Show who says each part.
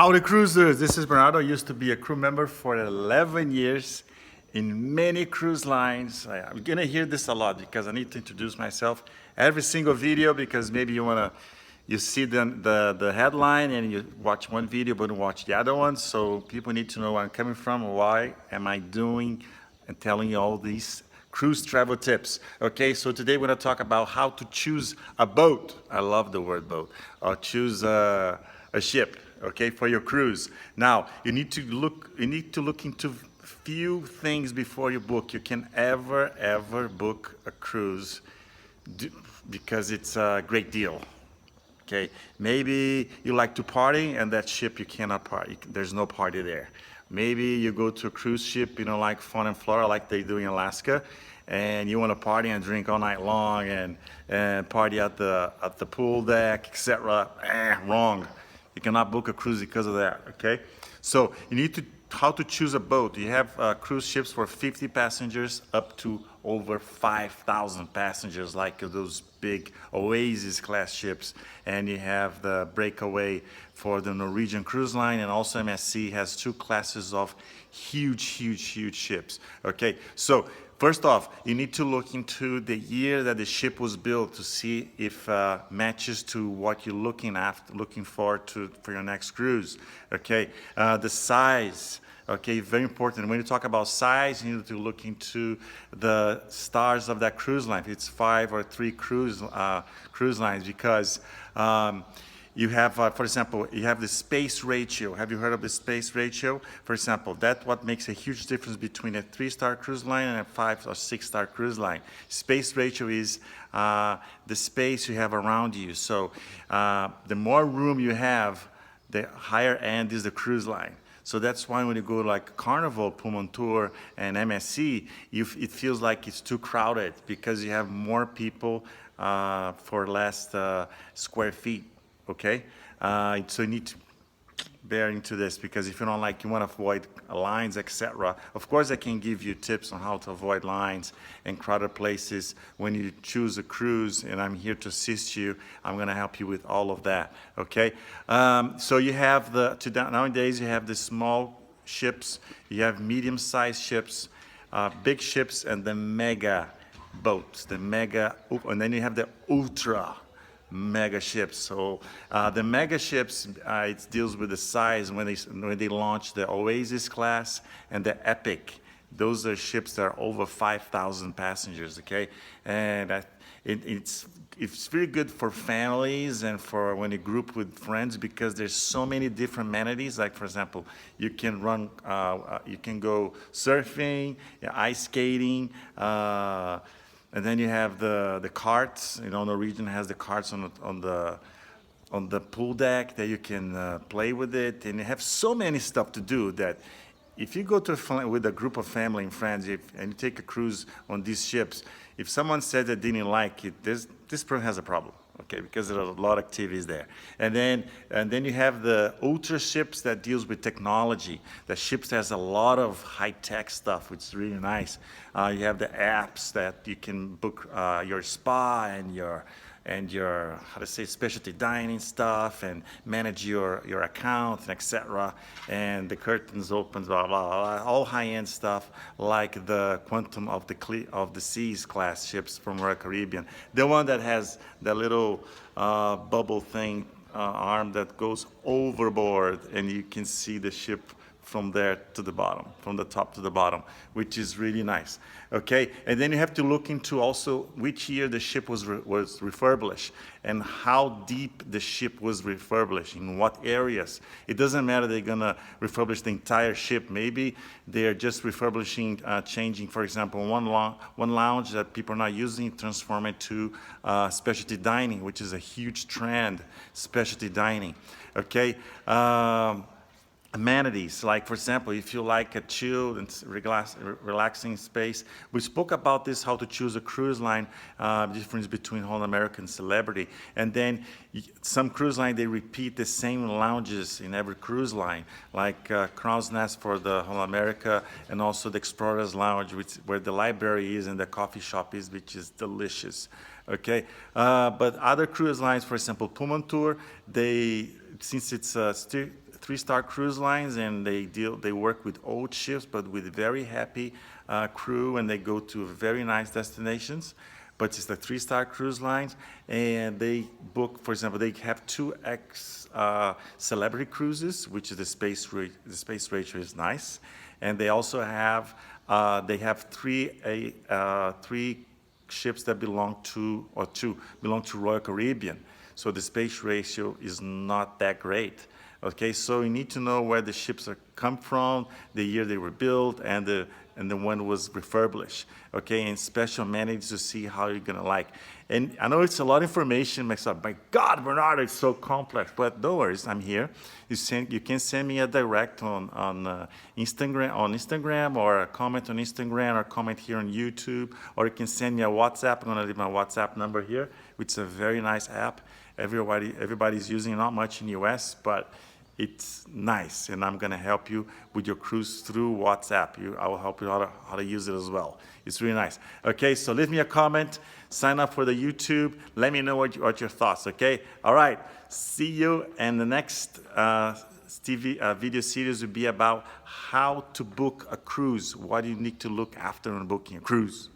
Speaker 1: Howdy cruisers, this is Bernardo. I used to be a crew member for 11 years in many cruise lines. I'm gonna hear this a lot because I need to introduce myself every single video, because maybe you see the headline and you watch one video but don't watch the other one. So people need to know where I'm coming from, why am I doing and telling you all these cruise travel tips. Okay, so today we're gonna talk about how to choose a boat. I love the word boat. Or choose a ship, okay, for your cruise. Now, you need to look into few things before you book. You can ever book a cruise because it's a great deal. Okay, maybe you like to party and that ship you cannot party. There's no party there. Maybe you go to a cruise ship, like Fun and Flora, like they do in Alaska, and you want to party and drink all night long and party at the pool deck, etc. Wrong. You cannot book a cruise because of that. Okay, so you need to how to choose a boat. You have cruise ships for 50 passengers up to over 5,000 passengers, like those big Oasis class ships. And you have the Breakaway for the Norwegian Cruise Line, and also MSC has two classes of huge ships. Okay, so first off, you need to look into the year that the ship was built to see if matches to what you're looking for your next cruise. Okay, the size. Okay, very important. When you talk about size, you need to look into the stars of that cruise line. If it's 5 or 3 cruise lines, because you have, for example, you have the space ratio. Have you heard of the space ratio? For example, that's what makes a huge difference between a 3-star cruise line and a 5 or 6-star cruise line. Space ratio is the space you have around you. So the more room you have, the higher end is the cruise line. So that's why when you go like Carnival, Pullmantur, and MSC, it feels like it's too crowded because you have more people for less square feet. Okay, so you need to bear into this, because if you don't like, you want to avoid lines, etc. Of course, I can give you tips on how to avoid lines and crowded places when you choose a cruise, and I'm here to assist you. I'm going to help you with all of that. Okay, so you have nowadays you have the small ships, you have medium-sized ships, big ships, and the mega boats, and then you have the ultra mega ships. So the mega ships, it deals with the size. When they launch the Oasis class and the Epic, those are ships that are over 5,000 passengers. Okay, and it's very good for families and for when you group with friends, because there's so many different amenities. Like for example, you can you can go surfing, ice skating. And then you have the carts. Norwegian has the carts on the pool deck that you can play with it, and you have so many stuff to do that if you go with a group of family and friends, and you take a cruise on these ships, if someone said they didn't like it, this person has a problem. Okay, because there are a lot of activities there. And then you have the ultra ships that deals with technology. The ships has a lot of high-tech stuff, which is really nice. You have the apps that you can book your spa and your specialty dining stuff, and manage your account, and etc. And the curtains opens, blah, blah, blah, all high-end stuff, like the Quantum of the Seas class ships from Royal Caribbean. The one that has the little bubble thing arm that goes overboard, and you can see the ship from there to the bottom, from the top to the bottom, which is really nice. Okay, and then you have to look into also which year the ship was refurbished, and how deep the ship was refurbished, in what areas. It doesn't matter they're gonna refurbish the entire ship. Maybe they're just refurbishing, changing, for example, one lounge that people are not using, transform it to specialty dining, which is a huge trend, specialty dining. Okay. Amenities, like for example, if you like a chilled and relaxing space. We spoke about this, how to choose a cruise line, difference between Holland America and Celebrity. And then some cruise line, they repeat the same lounges in every cruise line, like Crow's Nest for the Holland America, and also the Explorer's Lounge, where the library is and the coffee shop is, which is delicious. Okay, but other cruise lines, for example, Pullmantur, since it's 3-star cruise lines, and they work with old ships, but with very happy crew, and they go to very nice destinations. But it's the 3-star cruise lines, and they book, for example, they have 2X celebrity cruises, which is the space ratio is nice, and they also have three ships that belong to, or two belong to Royal Caribbean. So the space ratio is not that great. Okay, so you need to know where the ships are come from, the year they were built, and the one was refurbished. Okay, and special amenities to see how you're gonna like. And I know it's a lot of information. Myself, my God, Bernardo, it's so complex. But no worries, I'm here. You can send me a direct on Instagram, or a comment on Instagram, or comment here on YouTube, or you can send me a WhatsApp. I'm gonna leave my WhatsApp number here, which is a very nice app. Everybody's using it, not much in the US, but it's nice, and I'm gonna help you with your cruise through WhatsApp. I will help you how to use it as well. It's really nice. Okay, so leave me a comment, sign up for the YouTube, let me know what your thoughts, okay? All right, see you, and the next video series will be about how to book a cruise. What do you need to look after when booking a cruise?